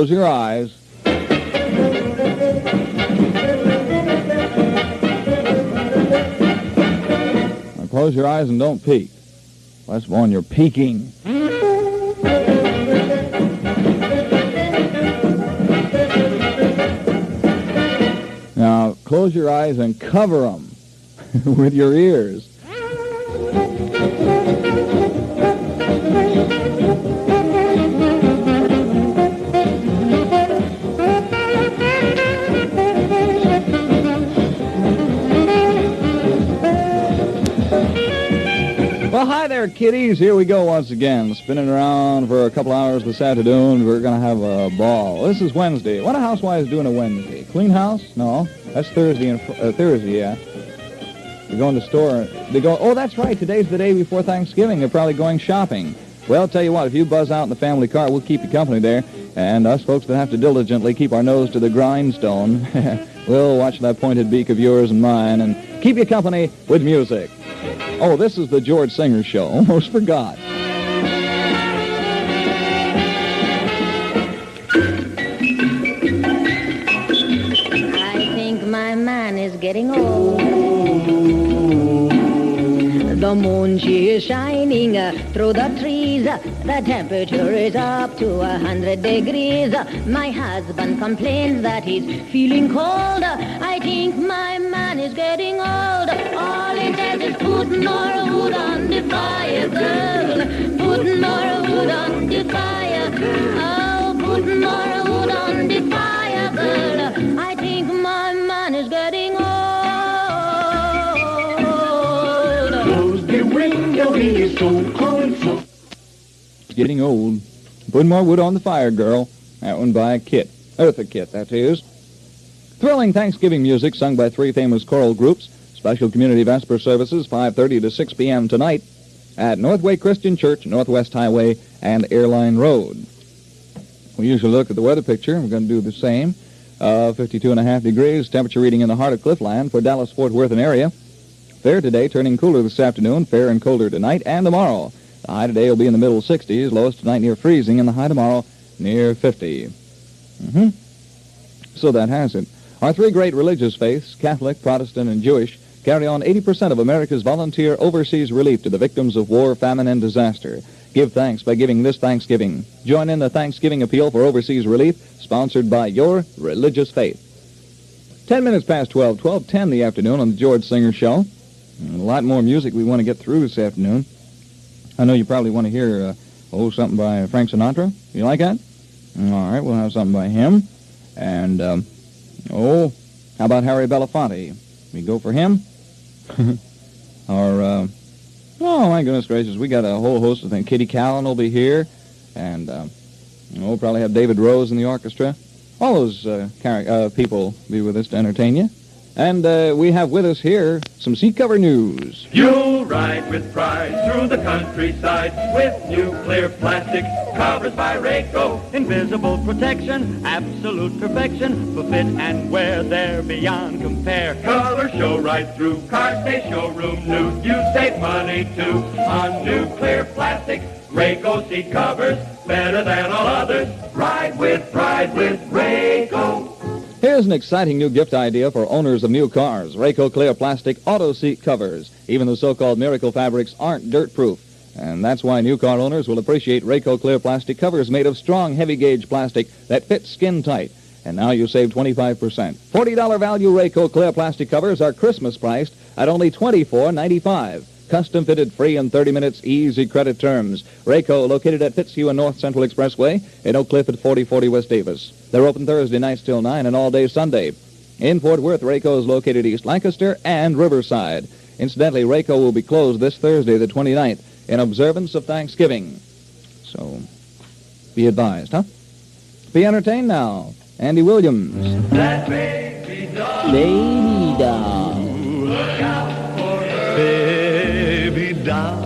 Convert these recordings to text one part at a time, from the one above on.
close your eyes. Now close your eyes and don't peek. That's one, you're peeking. Now, close your eyes and cover them with your ears. Well, hi there, kiddies. Here we go once again, spinning around for a couple hours this afternoon. We're going to have a ball. This is Wednesday. What are housewives doing on Wednesday? Clean house? No, that's Thursday. Thursday, yeah. They're going to the store. They go. Oh, that's right. Today's the day before Thanksgiving. They're probably going shopping. Well, I'll tell you what. If you buzz out in the family car, we'll keep you company there. And us folks that have to diligently keep our nose to the grindstone, we'll watch that pointed beak of yours and mine and keep you company with music. Oh, this is the George Singer Show. Almost forgot. I think my man is getting old. The moon, she is shining through the trees. The temperature is up to 100 degrees. My husband complains that he's feeling cold. I think my man is getting old. All he says is put more wood on the fire, girl. Put more wood on the fire. Oh, put more wood on the fire, girl. I think my man is getting old. He is so cold, so... Getting old. Put more wood on the fire, girl. That one by Kit. Eartha Kitt, that is. Thrilling Thanksgiving music sung by three famous choral groups. Special community Vesper services, 5:30 to 6 p.m. tonight at Northway Christian Church, Northwest Highway, and Airline Road. We usually look at the weather picture. We're going to do the same. 52.5 degrees, temperature reading in the heart of Cliffland for Dallas, Fort Worth, and area. Fair today, turning cooler this afternoon, fair and colder tonight and tomorrow. The high today will be in the middle 60s, lowest tonight near freezing, and the high tomorrow near 50. So that has it. Our three great religious faiths, Catholic, Protestant, and Jewish, carry on 80% of America's volunteer overseas relief to the victims of war, famine, and disaster. Give thanks by giving this Thanksgiving. Join in the Thanksgiving appeal for overseas relief, sponsored by your religious faith. 10 minutes past 12, 12:10 in the afternoon on the George Singer Show. A lot more music we want to get through this afternoon. I know you probably want to hear, something by Frank Sinatra. You like that? All right, we'll have something by him. And, how about Harry Belafonte? We go for him? Or, oh, my goodness gracious, we got a whole host of things. Kitty Callan will be here. And, we'll probably have David Rose in the orchestra. All those people be with us to entertain you. And we have with us here some seat cover news. You'll ride with pride through the countryside with new clear plastic covers by Rayco. Invisible protection, absolute perfection, for fit and wear, they're beyond compare. Color show right through, cars stay showroom new. You save money too on new clear plastic Rayco seat covers, better than all others. Ride with pride with Rayco. Here's an exciting new gift idea for owners of new cars. Rayco Clear Plastic Auto Seat Covers. Even the so-called miracle fabrics aren't dirt-proof. And that's why new car owners will appreciate Rayco Clear Plastic covers made of strong, heavy-gauge plastic that fits skin tight. And now you save 25%. $40 value Rayco Clear Plastic covers are Christmas priced at only $24.95. Custom fitted, free in 30 minutes, easy credit terms. Rayco, located at Fitzhugh and North Central Expressway in Oak Cliff at 4040 West Davis. They're open Thursday nights till 9 and all day Sunday. In Fort Worth, Rayco is located East Lancaster and Riverside. Incidentally, Rayco will be closed this Thursday, the 29th, in observance of Thanksgiving. So, be advised, huh? Be entertained now. Andy Williams. That baby doll. Baby doll. Look out for her. Baby doll.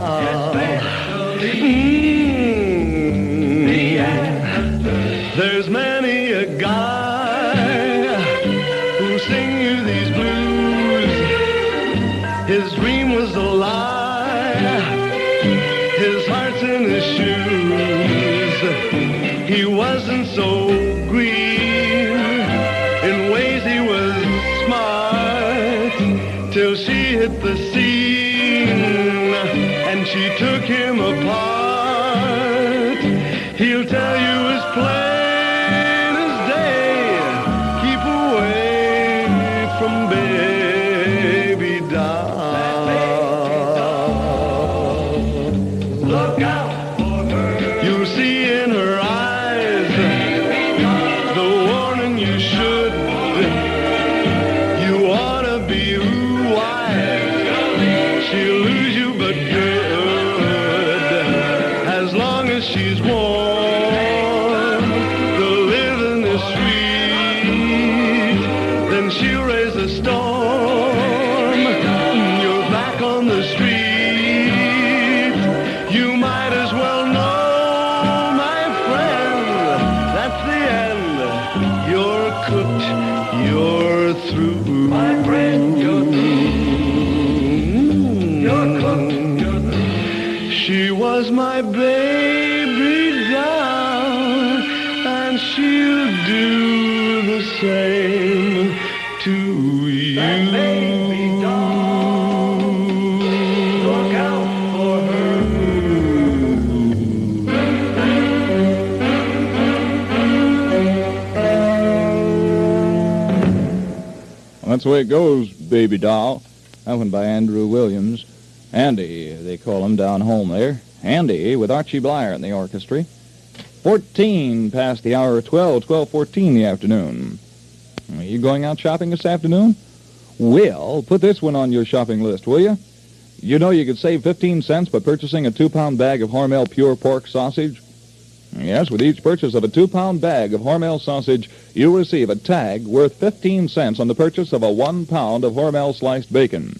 There's many a guy who'll sing you these blues. His dream was a lie. His heart's in his shoes. He wasn't so till she hit the scene and she took him apart. He'll tell you as plain as day, keep away from baby doll. Look out for her. You'll see in her eyes the warning you should. You ought to be wise. She'll lose you but good, as long as she's warm. The living is sweet, then she'll raise a storm. You're back on the street. You might as well know, my friend, that's the end. You're cooked, you're through. My friend, you're through. You're cooked, you're through. She was my baby doll, and she'll do the same to you. That baby doll. Look out for her. Well, that's the way it goes, baby doll. That one by Andrew Williams. Andy, they call him down home there. Andy with Archie Blyer in the orchestra. 14 past the hour of 12:14 in the afternoon. Are you going out shopping this afternoon? Well, put this one on your shopping list, will you? You know you could save 15 cents by purchasing a 2-pound bag of Hormel pure pork sausage? Yes, with each purchase of a 2-pound bag of Hormel sausage, you'll receive a tag worth 15 cents on the purchase of a 1 pound of Hormel sliced bacon.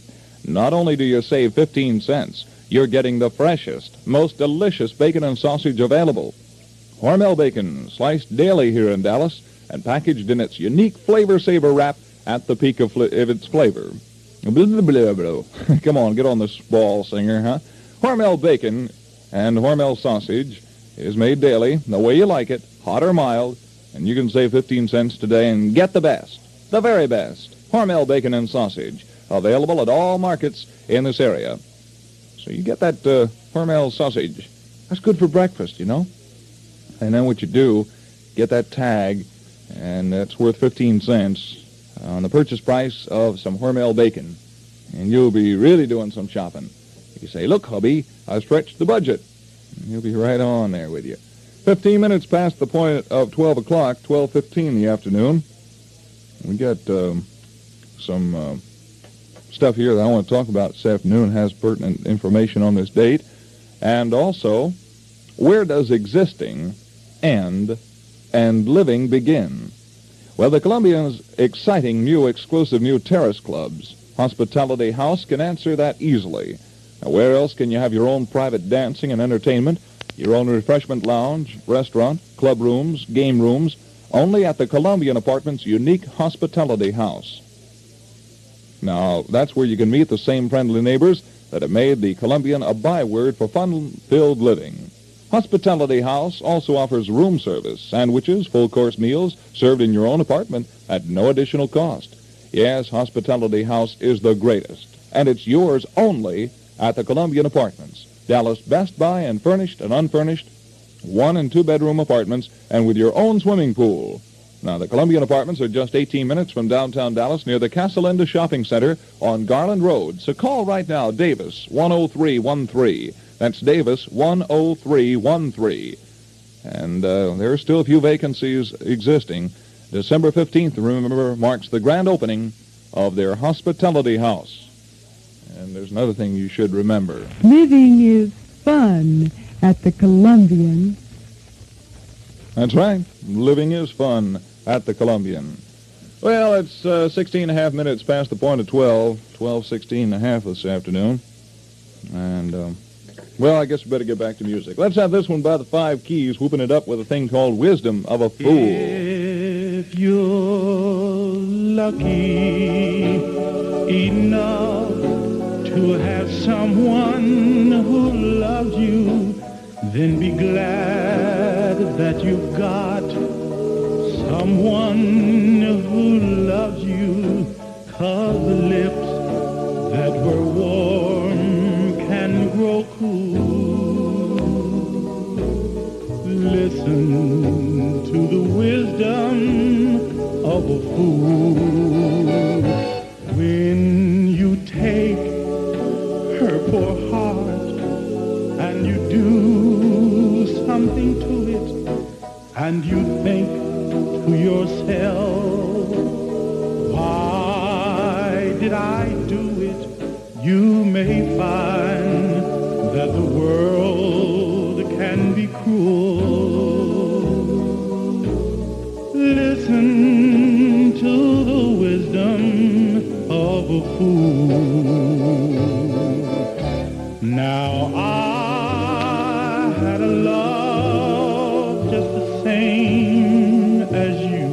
Not only do you save 15 cents, you're getting the freshest, most delicious bacon and sausage available. Hormel bacon, sliced daily here in Dallas, and packaged in its unique Flavor Saver wrap at the peak of its flavor. Blah, blah, blah, blah. Come on, get on this ball, singer, huh? Hormel bacon and Hormel sausage is made daily, the way you like it, hot or mild, and you can save 15 cents today and get the best, the very best, Hormel bacon and sausage, available at all markets in this area. So you get that Hormel sausage. That's good for breakfast, you know. And then what you do, get that tag, and that's worth 15 cents on the purchase price of some Hormel bacon. And you'll be really doing some shopping. You say, look, hubby, I stretched the budget. And he'll be right on there with you. 15 minutes past the point of 12 o'clock, 12:15 in the afternoon. We got some stuff here that I want to talk about this afternoon. It has pertinent information on this date. And also, where does existing end and living begin? Well, the Columbian's exciting new exclusive new terrace clubs, Hospitality House, can answer that easily. Now, where else can you have your own private dancing and entertainment, your own refreshment lounge, restaurant, club rooms, game rooms? Only at the Columbian Apartments' unique Hospitality House. Now, that's where you can meet the same friendly neighbors that have made the Columbian a byword for fun-filled living. Hospitality House also offers room service, sandwiches, full-course meals served in your own apartment at no additional cost. Yes, Hospitality House is the greatest, and it's yours only at the Columbian Apartments, Dallas' best buy and furnished and unfurnished 1- and 2-bedroom apartments, and with your own swimming pool. Now, the Columbian Apartments are just 18 minutes from downtown Dallas near the Casa Linda Shopping Center on Garland Road. So call right now, Davis, 10313. That's Davis, 10313. And there are still a few vacancies existing. December 15th, remember, marks the grand opening of their Hospitality House. And there's another thing you should remember. Living is fun at the Columbian. That's right. Living is fun at the Columbian. Well, it's 16 and a half minutes past the point of 12:16 and a half this afternoon. And, well, I guess we better get back to music. Let's have this one by the Five Keys, whooping it up with a thing called Wisdom of a Fool. If you're lucky enough to have someone who loves you, then be glad that you've got someone who loves you, 'cause the lips that were warm can grow cool. Listen to the wisdom of a fool. When you take her poor heart and you do something to it, and you think to yourself, why did I do it? You may find that the world can be cruel. Listen to the wisdom of a fool. Now I had a love just the same as you,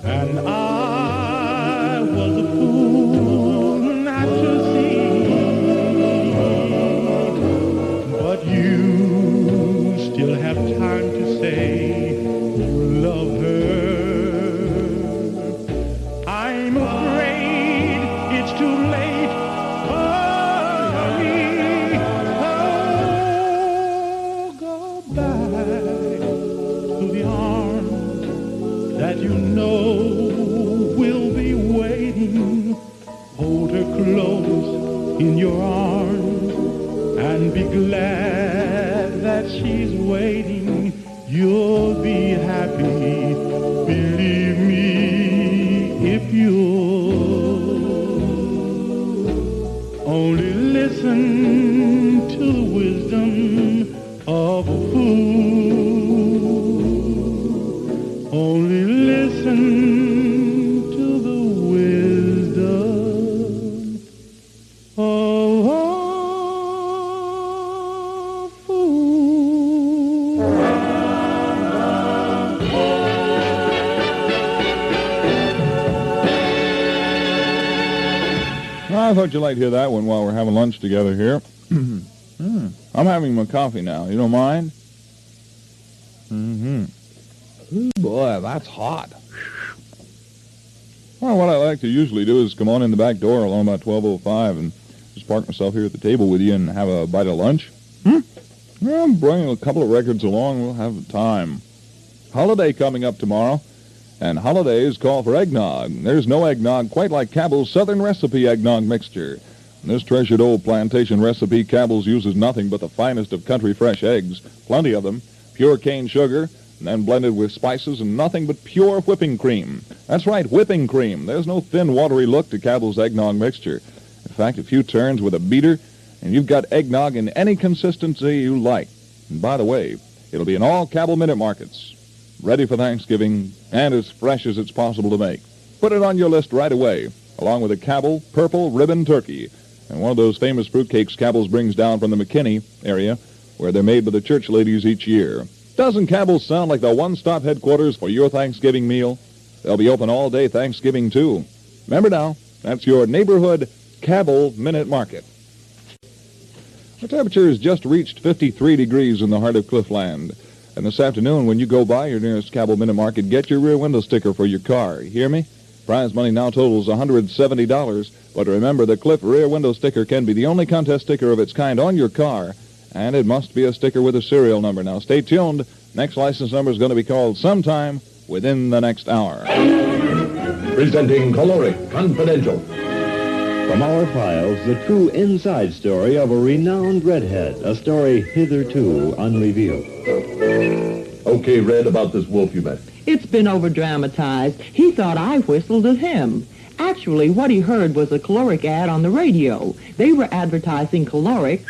and I was a fool not to see. But you still have time to say you love her. I'm afraid it's too late. Hurry, oh, go back to the arms that you know will be waiting. Hold her close in your arms and be glad that she's waiting. You'll be happy, believe me, if you'll only listen to the wisdom of a fool. Only listen to the wisdom of a fool. I thought you might hear that one while we're having lunch together here. I'm having my coffee now. You don't mind? Mm-hmm. Ooh, boy, that's hot. Well, what I like to usually do is come on in the back door along about 12:05 and just park myself here at the table with you and have a bite of lunch. Well, I'm bringing a couple of records along. We'll have time. Holiday coming up tomorrow, and holidays call for eggnog. There's no eggnog quite like Cabell's Southern Recipe eggnog mixture. In this treasured old plantation recipe, Cabell's uses nothing but the finest of country fresh eggs, plenty of them, pure cane sugar, and then blended with spices and nothing but pure whipping cream. That's right, whipping cream. There's no thin, watery look to Cabell's eggnog mixture. In fact, a few turns with a beater, and you've got eggnog in any consistency you like. And by the way, it'll be in all Cabell Minute Markets, ready for Thanksgiving and as fresh as it's possible to make. Put it on your list right away, along with a Cabell Purple Ribbon Turkey, and one of those famous fruitcakes Cabell's brings down from the McKinney area, where they're made by the church ladies each year. Doesn't Cabell's sound like the one-stop headquarters for your Thanksgiving meal? They'll be open all day Thanksgiving, too. Remember now, that's your neighborhood Cabell Minute Market. The temperature has just reached 53 degrees in the heart of Cliffland. And this afternoon, when you go by your nearest Cabell Minute Market, get your rear window sticker for your car. You hear me? Prize money now totals $170, but remember, the Cliff rear window sticker can be the only contest sticker of its kind on your car, and it must be a sticker with a serial number. Now, stay tuned. Next license number is going to be called sometime within the next hour. Presenting Caloric Confidential. From our files, the true inside story of a renowned redhead, a story hitherto unrevealed. Okay, Red, about this wolf you met. It's been over-dramatized. He thought I whistled at him. Actually, what he heard was a caloric ad on the radio. They were advertising caloric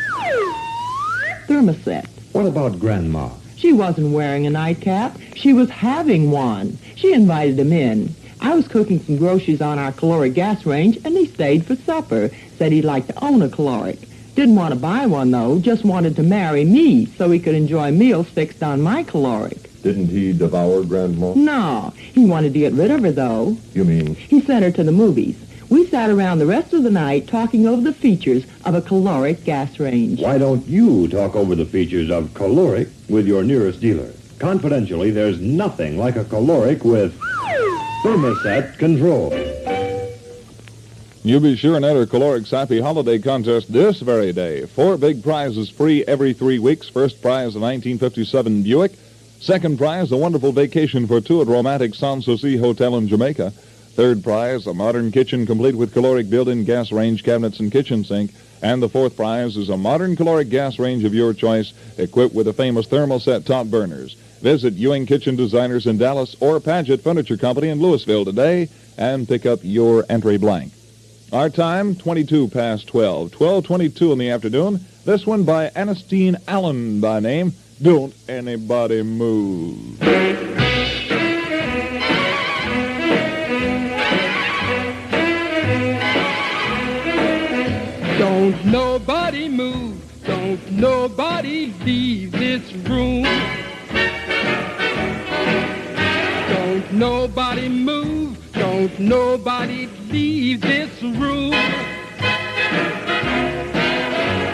thermoset. What about Grandma? She wasn't wearing a nightcap. She was having one. She invited him in. I was cooking some groceries on our caloric gas range, and he stayed for supper. Said he'd like to own a caloric. Didn't want to buy one, though. Just wanted to marry me so he could enjoy meals fixed on my caloric. Didn't he devour Grandma? No. He wanted to get rid of her, though. You mean? He sent her to the movies. We sat around the rest of the night talking over the features of a caloric gas range. Why don't you talk over the features of caloric with your nearest dealer? Confidentially, there's nothing like a caloric with thermoset control. You'll be sure and enter Caloric's Happy Holiday Contest this very day. 4 big prizes free every 3 weeks. First prize, a 1957 Buick. Second prize, a wonderful vacation for 2 at romantic Sanssouci Hotel in Jamaica. Third prize, a modern kitchen complete with Caloric built-in gas range cabinets and kitchen sink. And the fourth prize is a modern Caloric gas range of your choice, equipped with the famous thermoset top burners. Visit Ewing Kitchen Designers in Dallas or Padgett Furniture Company in Louisville today and pick up your entry blank. Our time, 22 past 12, 12:22 in the afternoon. This one by Ernestine Allen by name. Don't Anybody Move. Don't nobody move, don't nobody leave this room. Don't nobody move, don't nobody leave this room.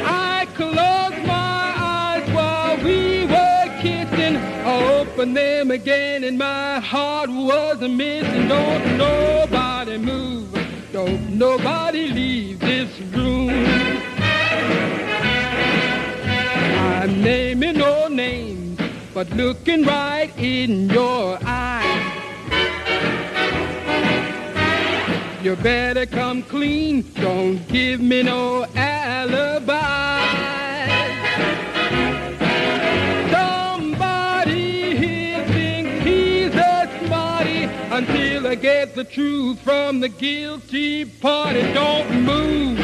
I closed my eyes while we were kissing. I opened them again and my heart was a-missing. Don't nobody move, don't nobody leave this room. I'm naming no names, but looking right in your eyes. You better come clean, don't give me no alibi. Somebody here thinks he's a smarty until I get the truth from the guilty party. Don't move,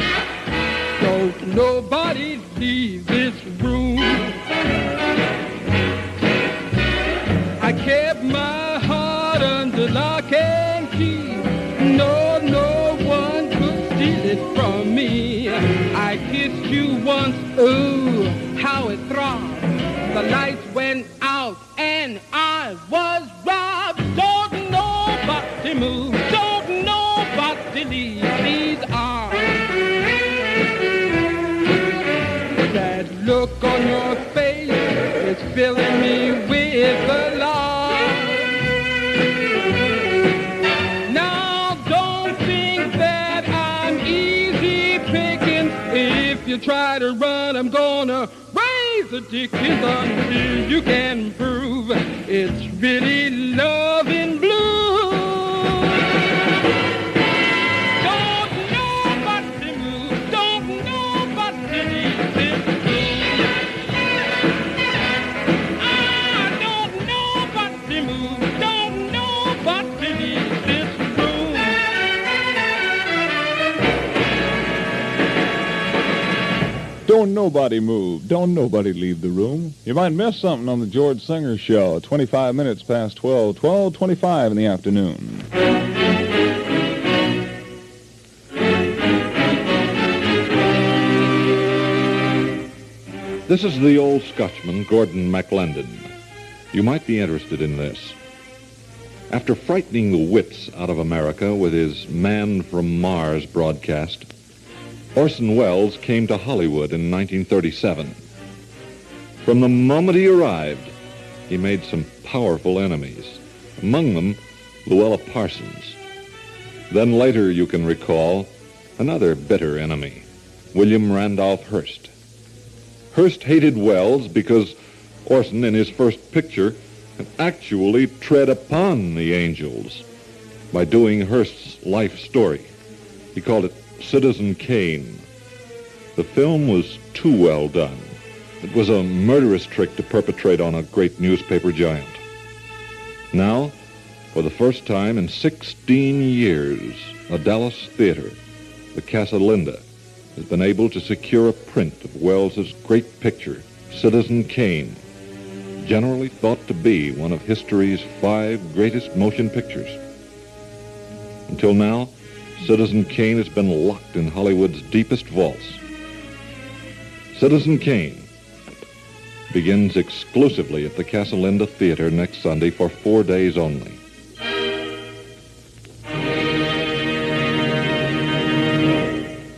don't nobody leave this room. I kept my heart under lock and key. No one could steal it from me. I kissed you once, ooh, how it throbbed. The lights went out and I was robbed. Don't nobody move, don't nobody leave these arms. That look on your face is filling me with alarm. If you try to run, I'm gonna raise the dickens until you can prove it's really love in blue. Don't nobody move, don't nobody leave this room. Don't nobody move, don't nobody leave this room. Don't nobody move. Don't nobody leave the room. You might miss something on the George Singer Show. 25 minutes past 12, 12:25 in the afternoon. This is the old Scotchman, Gordon MacLendon. You might be interested in this. After frightening the wits out of America with his Man from Mars broadcast, Orson Welles came to Hollywood in 1937. From the moment he arrived, he made some powerful enemies, among them Luella Parsons. Then later, you can recall, another bitter enemy, William Randolph Hearst. Hearst hated Welles because Orson, in his first picture, had actually tread upon the angels by doing Hearst's life story. He called it Citizen Kane. The film was too well done. It was a murderous trick to perpetrate on a great newspaper giant. Now, for the first time in 16 years, a Dallas theater, the Casa Linda, has been able to secure a print of Wells's great picture, Citizen Kane, generally thought to be one of history's 5 greatest motion pictures. Until now, Citizen Kane has been locked in Hollywood's deepest vaults. Citizen Kane begins exclusively at the Casa Linda Theater next Sunday for 4 days only.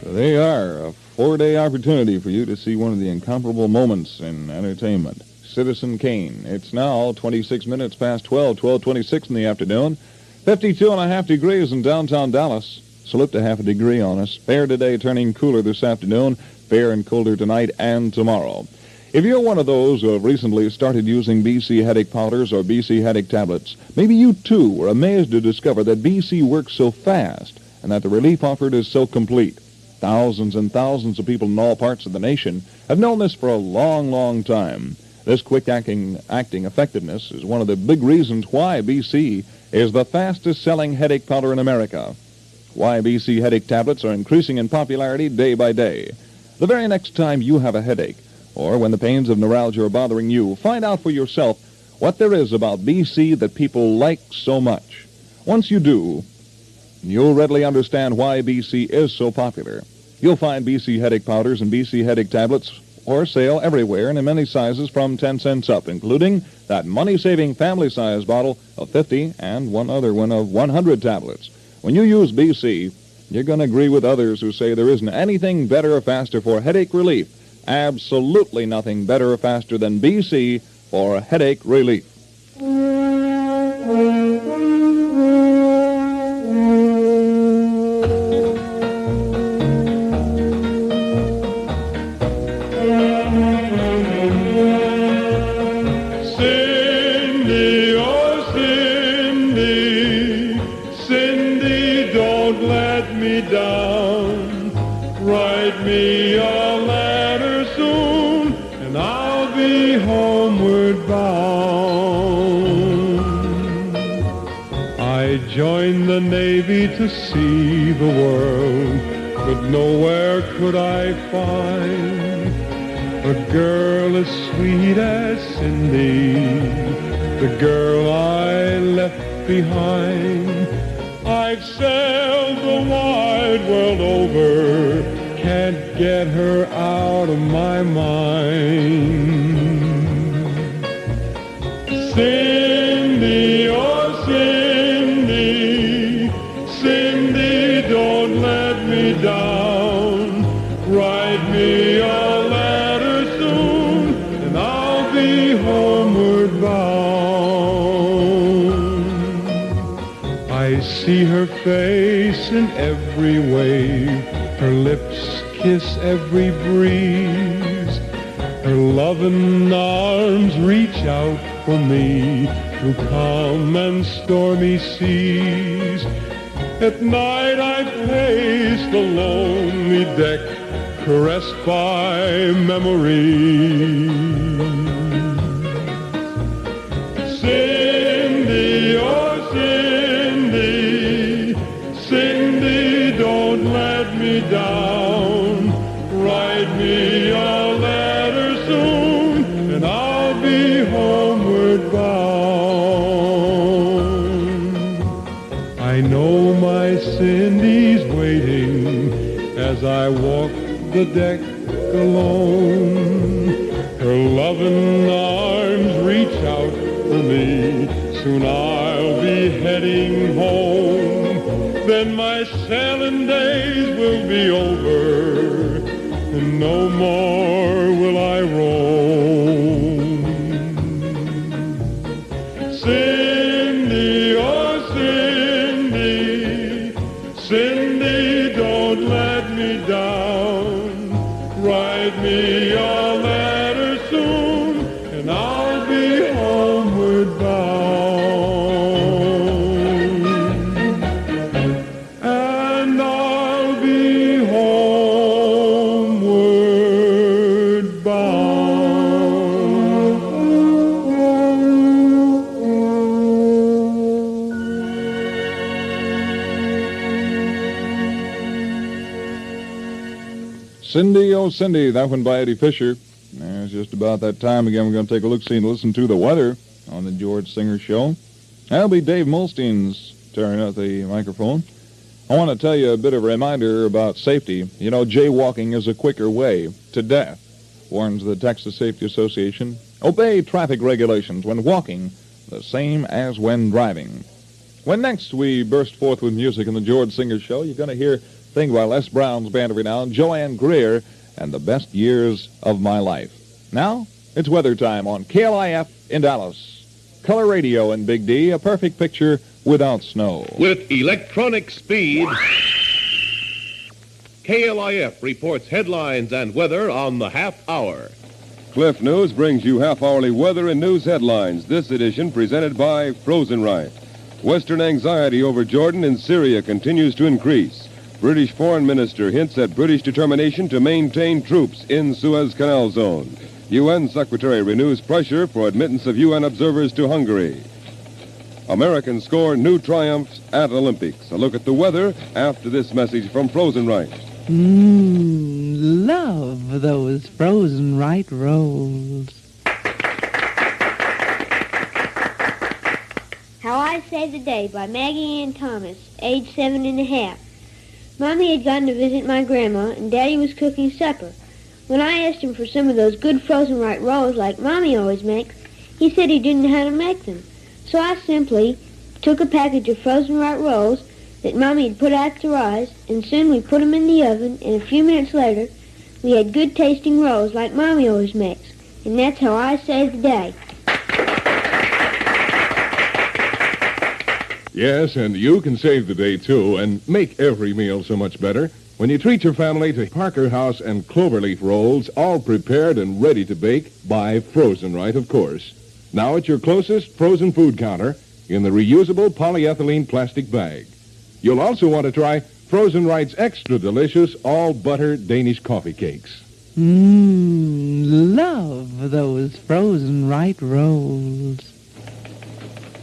They are a 4-day opportunity for you to see one of the incomparable moments in entertainment. Citizen Kane. It's now 26 minutes past 12, 12:26 in the afternoon. 52.5 degrees in downtown Dallas. Slipped a half a degree on us. Fair today, turning cooler this afternoon. Fair and colder tonight and tomorrow. If you're one of those who have recently started using BC headache powders or BC headache tablets, maybe you too were amazed to discover that BC works so fast and that the relief offered is so complete. Thousands and thousands of people in all parts of the nation have known this for a long, long time. This quick-acting effectiveness is one of the big reasons why BC is the fastest-selling headache powder in America. Why BC headache tablets are increasing in popularity day by day. The very next time you have a headache, or when the pains of neuralgia are bothering you, find out for yourself what there is about BC that people like so much. Once you do, you'll readily understand why BC is so popular. You'll find BC headache powders and BC headache tablets for sale everywhere and in many sizes from 10 cents up, including that money-saving family-size bottle of 50 and one other one of 100 tablets. When you use BC, you're going to agree with others who say there isn't anything better or faster for headache relief. Absolutely nothing better or faster than BC for headache relief. Cindy, oh Cindy, Cindy, don't let me down. Write me a letter soon, and I'll be homeward bound. I joined the Navy to see the world, but nowhere could I find a girl as sweet as Cindy, the girl I left behind. I've sailed the wide world over, can't get her out of my mind. Cindy, oh Cindy, Cindy, don't let me down. Write me a letter soon, and I'll be homeward bound. I see her face in every wave, her lips kiss every breeze. Her loving arms reach out for me through calm and stormy seas. At night I pace the lonely deck, caressed by memory. Cindy, oh Cindy, Cindy, don't let me down. Write me a letter soon, and I'll be homeward bound. I know my Cindy's waiting as I walk the deck alone. Her loving arms reach out for me. Soon I'll be heading home. Then my sailing days will be over, and no more will I roam. Cindy, oh Cindy, Cindy, don't let me down. Write me a letter soon, and I'll be homeward bound. And I'll be homeward bound. Cindy, oh Cindy, that one by Eddie Fisher. It's just about that time again. We're going to take a look-see and listen to the weather on the George Singer Show. That'll be Dave Mulstein's turn at the microphone. I want to tell you a bit of a reminder about safety. You know, jaywalking is a quicker way to death, warns the Texas Safety Association. Obey traffic regulations when walking, the same as when driving. When next we burst forth with music in the George Singer Show, you're going to hear things by Les Brown's band of renown, Joanne Greer, and the best years of my life. Now, it's weather time on KLIF in Dallas. Color radio in Big D, a perfect picture without snow. With electronic speed, KLIF reports headlines and weather on the half hour. KLIF News brings you half-hourly weather and news headlines. This edition presented by Frozen Right. Western anxiety over Jordan and Syria continues to increase. British Foreign Minister hints at British determination to maintain troops in Suez Canal Zone. UN Secretary renews pressure for admittance of UN observers to Hungary. Americans score new triumphs at Olympics. A look at the weather after this message from Frozen Right. Love those Frozen Right rolls. How I Saved the Day by Maggie Ann Thomas, age 7.5. Mommy had gone to visit my grandma, and Daddy was cooking supper. When I asked him for some of those good Frozen Right rolls like Mommy always makes, he said he didn't know how to make them. So I simply took a package of Frozen Right rolls that Mommy had put out to rise, and soon we put them in the oven, and a few minutes later, we had good-tasting rolls like Mommy always makes. And that's how I saved the day. Yes, and you can save the day, too, and make every meal so much better when you treat your family to Parker House and Cloverleaf rolls, all prepared and ready to bake by Frozen Right, of course. Now at your closest frozen food counter in the reusable polyethylene plastic bag. You'll also want to try Frozen Right's extra delicious all-butter Danish coffee cakes. Love those Frozen Right rolls.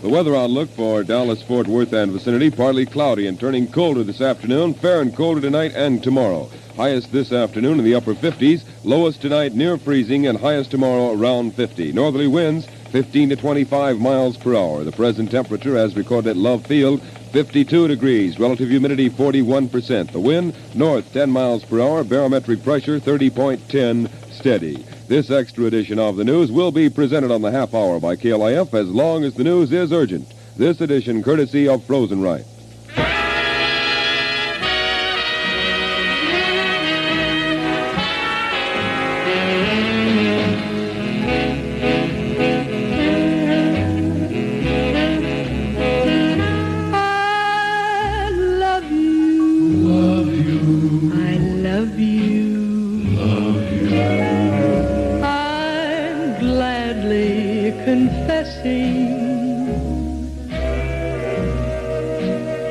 The weather outlook for Dallas, Fort Worth, and vicinity, partly cloudy and turning colder this afternoon, fair and colder tonight and tomorrow. Highest this afternoon in the upper 50s, lowest tonight near freezing, and highest tomorrow around 50. Northerly winds 15 to 25 miles per hour. The present temperature, as recorded at Love Field, 52 degrees, relative humidity 41%. The wind north 10 miles per hour, barometric pressure 30.10, steady. This extra edition of the news will be presented on the half hour by KLIF as long as the news is urgent. This edition courtesy of Frozen Right.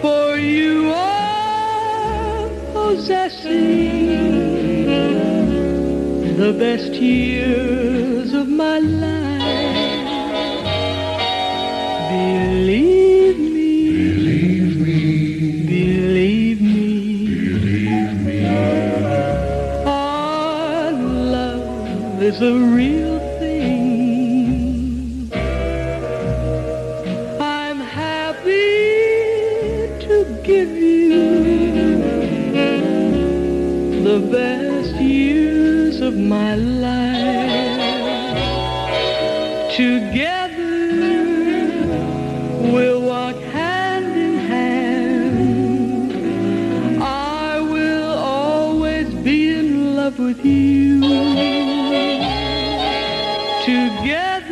For you are possessing the best years of my life. Believe me, believe me, believe me, believe me. Our love is a real thing. I'm happy to give you the best years of my life. Together we'll walk hand in hand. I will always be in love with you. Together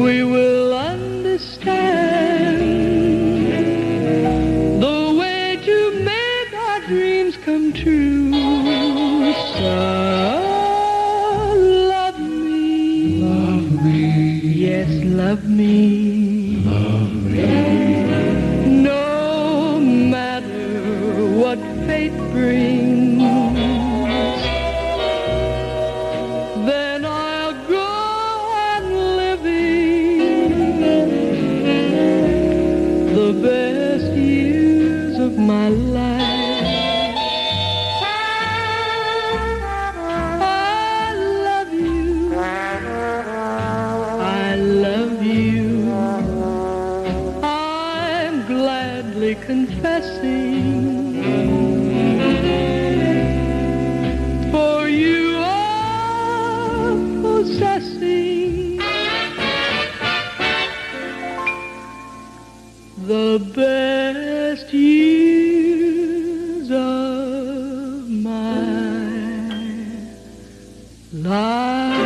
we will understand the way to make our dreams come true. So love me, yes, love me, no matter what fate brings. Then I'll go on living the best years of my life. I love you. I love you. I'm gladly confessing. For you are possessing the best years of my life.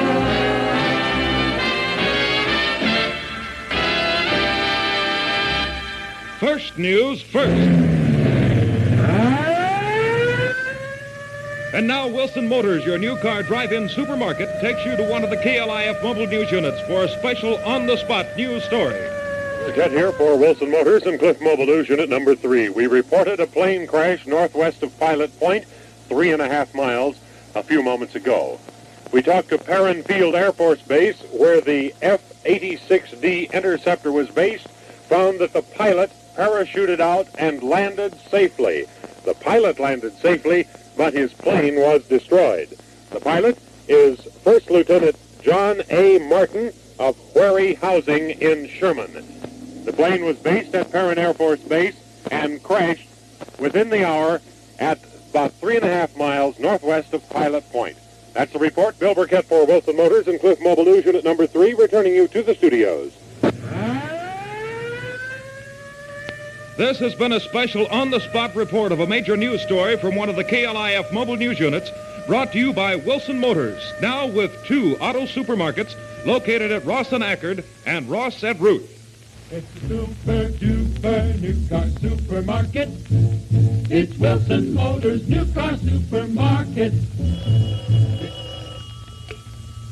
First news first. And now Wilson Motors, your new car drive-in supermarket, takes you to one of the KLIF mobile news units for a special on-the-spot news story. Jet here for Wilson Motors and KLIF Mobile News Unit number 3. We reported a plane crash northwest of Pilot Point, 3.5 miles, a few moments ago. We talked to Perrin Field Air Force Base, where the F-86D Interceptor was based, found that the pilot parachuted out and landed safely. The pilot landed safely, but his plane was destroyed. The pilot is First Lieutenant John A. Martin of Wherry Housing in Sherman. The plane was based at Perrin Air Force Base and crashed within the hour at about 3.5 miles northwest of Pilot Point. That's the report. Bill Burkett for Wilson Motors and KLIF Mobile News Unit number 3, returning you to the studios. This has been a special on-the-spot report of a major news story from one of the KLIF mobile news units, brought to you by Wilson Motors, now with 2 auto supermarkets located at Ross and Ackerd and Ross at Ruth. It's a super-duper new car supermarket. It's Wilson Motors new car supermarket.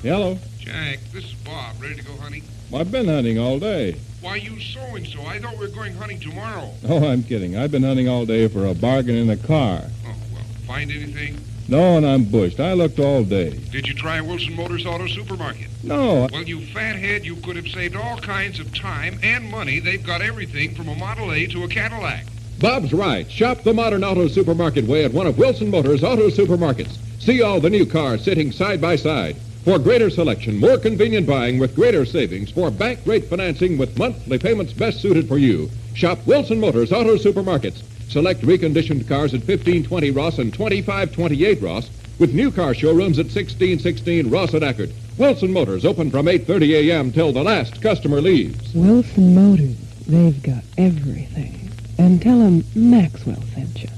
Hello. Jack, this is Bob. Ready to go hunting? Well, I've been hunting all day. Why, you so-and-so. I thought we were going hunting tomorrow. Oh, I'm kidding. I've been hunting all day for a bargain in a car. Oh, well, find anything? No, and I'm bushed. I looked all day. Did you try Wilson Motors Auto Supermarket? No. Well, you fathead, you could have saved all kinds of time and money. They've got everything from a Model A to a Cadillac. Bob's right. Shop the modern auto supermarket way at one of Wilson Motors auto supermarkets. See all the new cars sitting side by side. For greater selection, more convenient buying with greater savings, for bank rate financing with monthly payments best suited for you. Shop Wilson Motors auto supermarkets. Select reconditioned cars at 1520 Ross and 2528 Ross, with new car showrooms at 1616 Ross and Ackerd. Wilson Motors open from 8:30 a.m. till the last customer leaves. Wilson Motors, they've got everything. And tell them Maxwell sent you.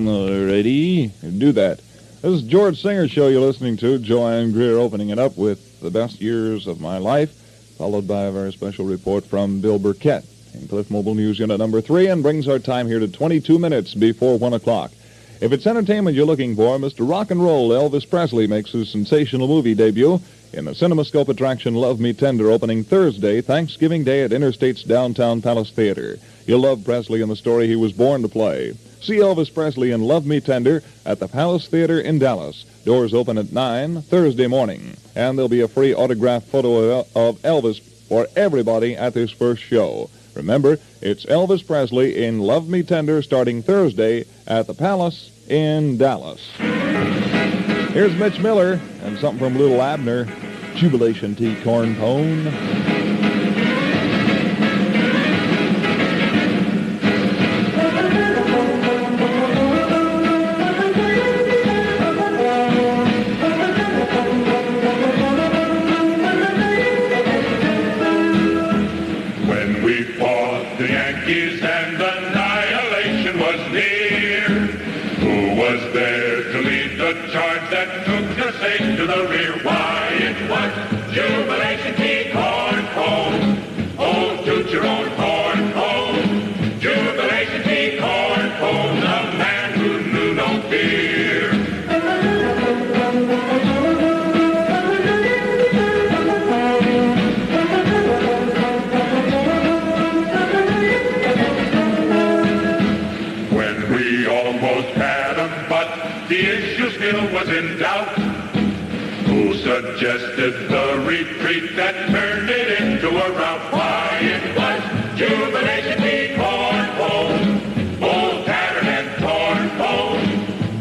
All righty. Do that. This is George Singer's show you're listening to. Joanne Greer opening it up with The Best Years of My Life, followed by a very special report from Bill Burkett in KLIF Mobile News Unit number 3, and brings our time here to 22 minutes before 1 o'clock. If it's entertainment you're looking for, Mr. Rock and Roll Elvis Presley makes his sensational movie debut in the CinemaScope attraction Love Me Tender, opening Thursday, Thanksgiving Day at Interstate's downtown Palace Theater. You'll love Presley and the story he was born to play. See Elvis Presley in Love Me Tender at the Palace Theater in Dallas. Doors open at 9 Thursday morning. And there'll be a free autographed photo of Elvis for everybody at this first show. Remember, it's Elvis Presley in Love Me Tender starting Thursday at the Palace in Dallas. Here's Mitch Miller and something from Little Abner, Jubilation Tea Corn Pone. To the rear, why it was Jubilation Tea Corn Pone. Oh, toot your own corn pone. Jubilation Tea Corn Pone, the man who knew no fear. When we almost had 'em, but the issue still was in doubt. Who suggested the retreat that turned it into a rout? Why, it was Jubilation Tea Corn Pone, old tattered and torn pone.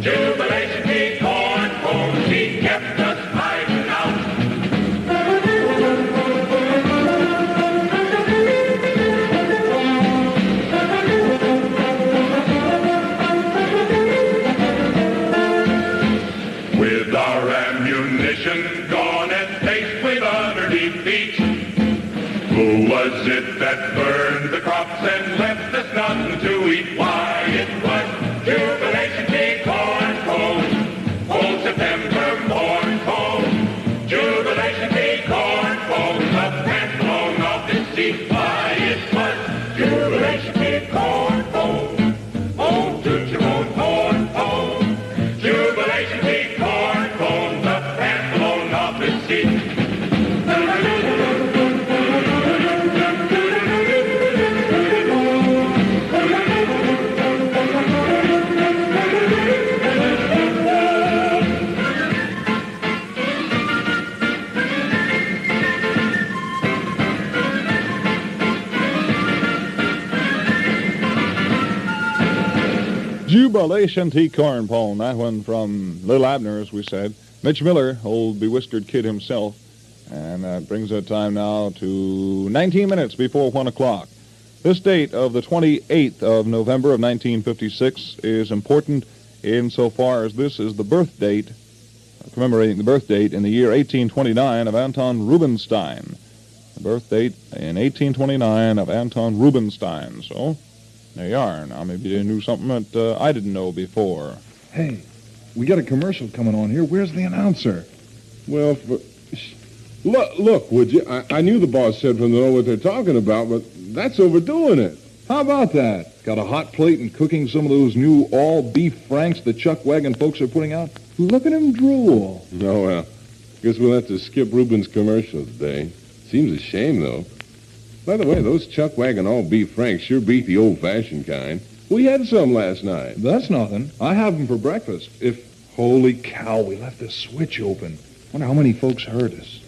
Jubilation Tea Corn Pone, he kept us hiding out. With our ammunition gone and faced with utter defeat, who was it that burned the crops Jubilee Antique Corn Pone. That one from Little Abner, as we said. Mitch Miller, old bewhiskered kid himself. And that brings our time now to 19 minutes before 1 o'clock. This date of the 28th of November of 1956 is important insofar as this is the birth date, commemorating the birth date in the year 1829 of Anton Rubinstein. The birth date in 1829 of Anton Rubinstein. So, there you are. Now, maybe you knew something that I didn't know before. Hey, we got a commercial coming on here. Where's the announcer? Well, look, would you? I knew the boss said from to know what they're talking about, but that's overdoing it. How about that? Got a hot plate and cooking some of those new all-beef franks the Chuck Wagon folks are putting out? Look at him drool. Oh, well, guess we'll have to skip Rubin's commercial today. Seems a shame, though. By the way, those Chuck Wagon all-beef franks sure beat the old-fashioned kind. We had some last night. That's nothing. I have them for breakfast. Holy cow, we left the switch open. Wonder how many folks heard us.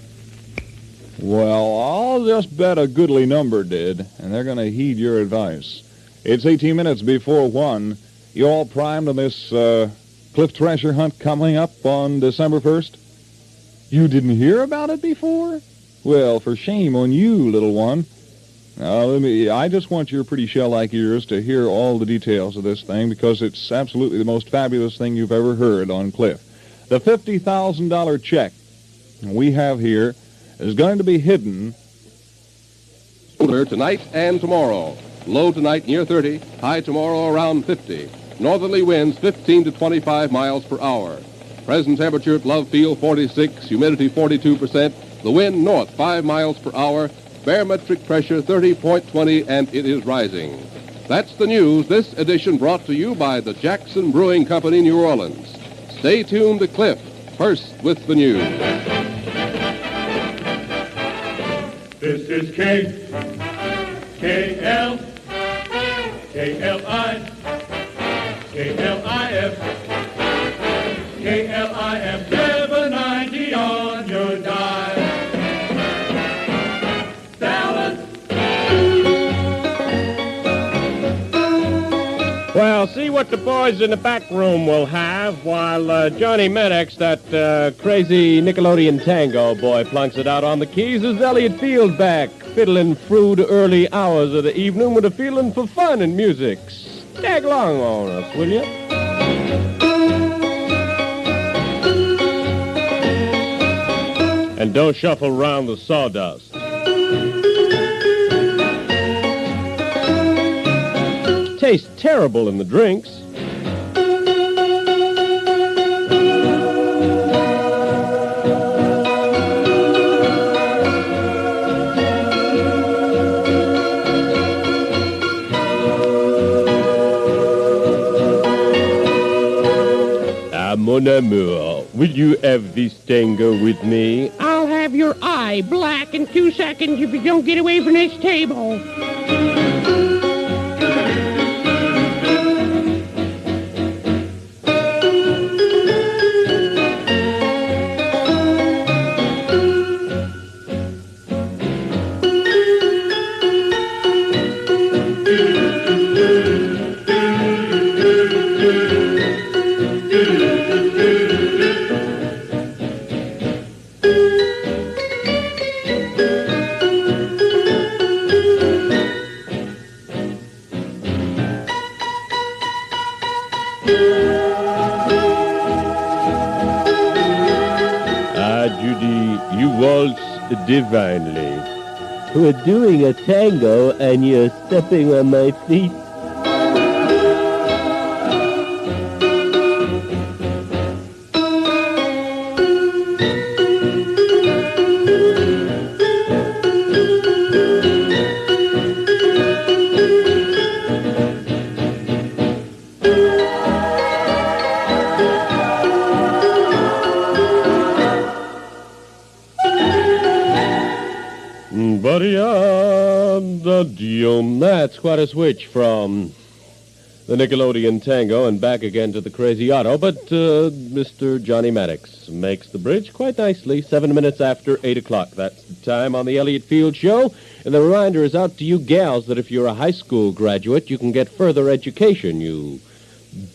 Well, I'll just bet a goodly number did, and they're going to heed your advice. It's 18 minutes before 1. You all primed on this Cliff treasure hunt coming up on December 1st? You didn't hear about it before? Well, for shame on you, little one. Now, I just want your pretty shell-like ears to hear all the details of this thing, because it's absolutely the most fabulous thing you've ever heard on Cliff. The $50,000 check we have here is going to be hidden. Cooler tonight and tomorrow. Low tonight near 30, high tomorrow around 50. Northerly winds 15 to 25 miles per hour. Present temperature at Love Field 46, humidity 42%. The wind north 5 miles per hour. Barometric pressure 30.20, and it is rising. That's the news, this edition brought to you by the Jackson Brewing Company, New Orleans. Stay tuned to Cliff, first with the news. This is K-L, K-L-I, K-L-I-F, K-L-I-F, 790 on your dial. Well, see what the boys in the back room will have while Johnny Maddox, that crazy Nickelodeon tango boy, plunks it out on the keys as Elliot Field back, fiddling through the early hours of the evening with a feeling for fun and music. Tag along on us, will you? And don't shuffle around the sawdust. Tastes terrible in the drinks. Mon amour, will you have this tango with me? I'll have your eye black in 2 seconds if you don't get away from this table. Judy, you waltz divinely. We're doing a tango and you're stepping on my feet. That's quite a switch from the Nickelodeon tango and back again to the Crazy Otto, but Mr. Johnny Maddox makes the bridge quite nicely, 7 minutes after 8 o'clock. That's the time on the Elliot Field Show, and the reminder is out to you gals that if you're a high school graduate, you can get further education. You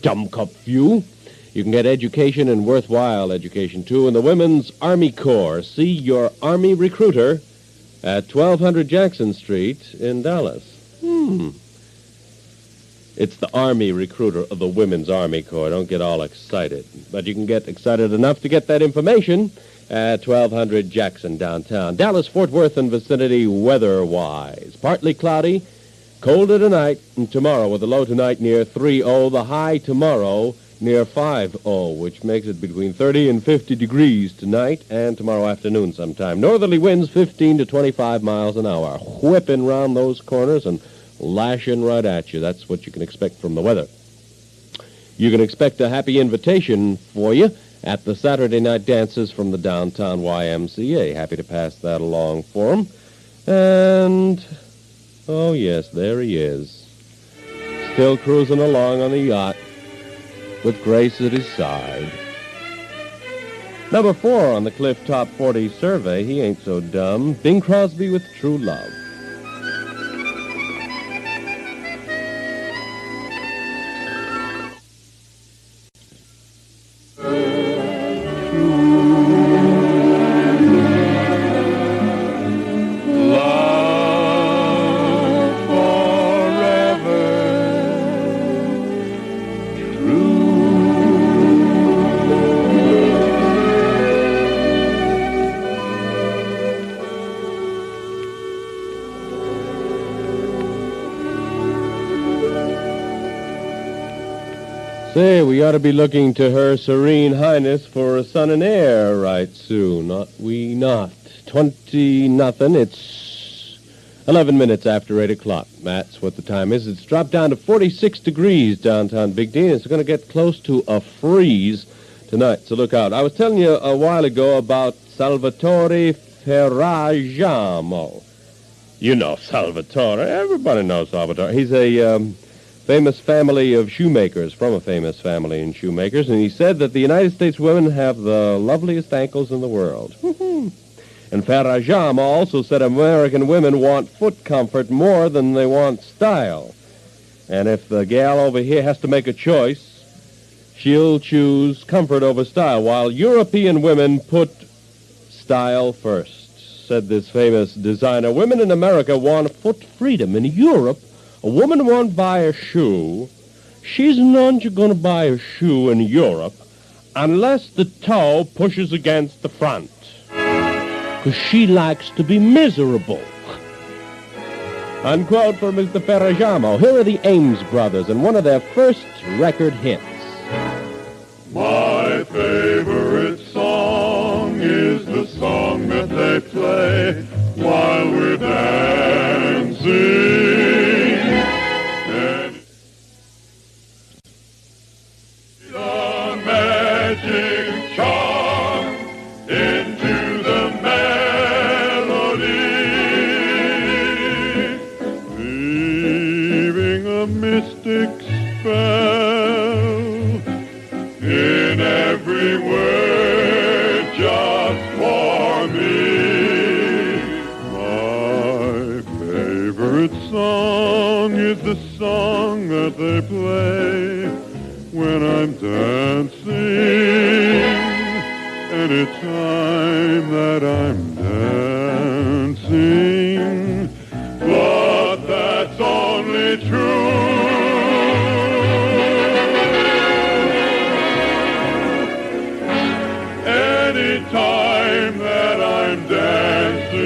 dumb-cup few. You can get education and worthwhile education, too, in the Women's Army Corps. See your Army recruiter at 1200 Jackson Street in Dallas. It's the Army recruiter of the Women's Army Corps. Don't get all excited. But you can get excited enough to get that information at 1200 Jackson downtown. Dallas, Fort Worth, and vicinity weather-wise. Partly cloudy, colder tonight and tomorrow with a low tonight near 30, the high tomorrow near 50, which makes it between 30 and 50 degrees tonight and tomorrow afternoon sometime. Northerly winds 15 to 25 miles an hour, whipping round those corners and lashing right at you. That's what you can expect from the weather. You can expect a happy invitation for you at the Saturday night dances from the downtown YMCA. Happy to pass that along for him. And, oh yes, there he is. Still cruising along on the yacht with Grace at his side. Number 4 on the KLIF Top 40 survey, he ain't so dumb. Bing Crosby with True Love. Say, we ought to be looking to Her Serene Highness for a son and heir right soon, ought we not? 20-0. It's 11 minutes after 8 o'clock. That's what the time is. It's dropped down to 46 degrees downtown Big D, and it's going to get close to a freeze tonight, so look out. I was telling you a while ago about Salvatore Ferragamo. You know Salvatore. Everybody knows Salvatore. He's a famous family of shoemakers, from a famous family in shoemakers, and he said that the United States women have the loveliest ankles in the world. And Ferragamo also said American women want foot comfort more than they want style. And if the gal over here has to make a choice, she'll choose comfort over style, while European women put style first, said this famous designer. Women in America want foot freedom. In Europe, a woman won't buy a shoe. She's not going to buy a shoe in Europe unless the toe pushes against the front, because she likes to be miserable. Unquote for Mr. Ferragamo. Here are the Ames Brothers and one of their first record hits. My favorite song is the song that they play while we're dancing. And the magic charm into the melody, leaving a mystic spell in every word just for me. My favorite song is the song that they play when I'm dancing. Any time that I'm dancing, but that's only true time that I'm dancing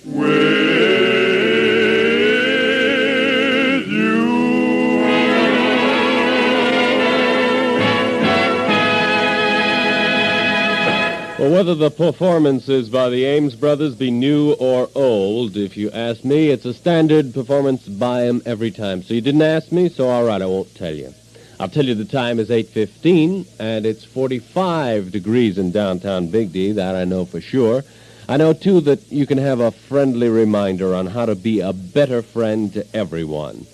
with you. Well, whether the performances by the Ames Brothers be new or old, if you ask me, it's a standard performance by them every time. So you didn't ask me, so all right, I won't tell you. I'll tell you the time is 8:15, and it's 45 degrees in downtown Big D. That I know for sure. I know, too, that you can have a friendly reminder on how to be a better friend to everyone.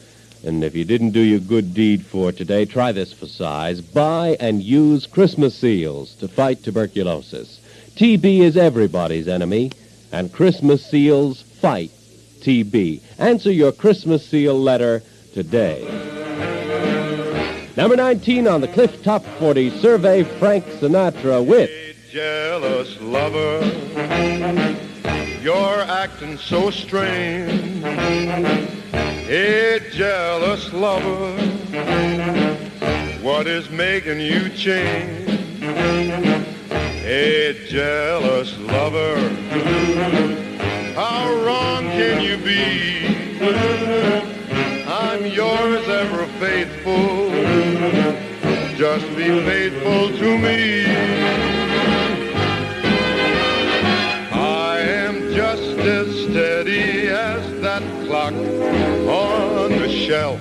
And if you didn't do your good deed for today, try this for size. Buy and use Christmas seals to fight tuberculosis. TB is everybody's enemy, and Christmas seals fight TB. Answer your Christmas seal letter today. Number 19 on the KLIF Top 40 survey, Frank Sinatra with Jealous lover, you're acting so strange. Hey, jealous lover, what is making you change? Hey, jealous lover, how wrong can you be? I'm yours ever faithful, just be faithful to me. I am just as steady as that clock on the shelf.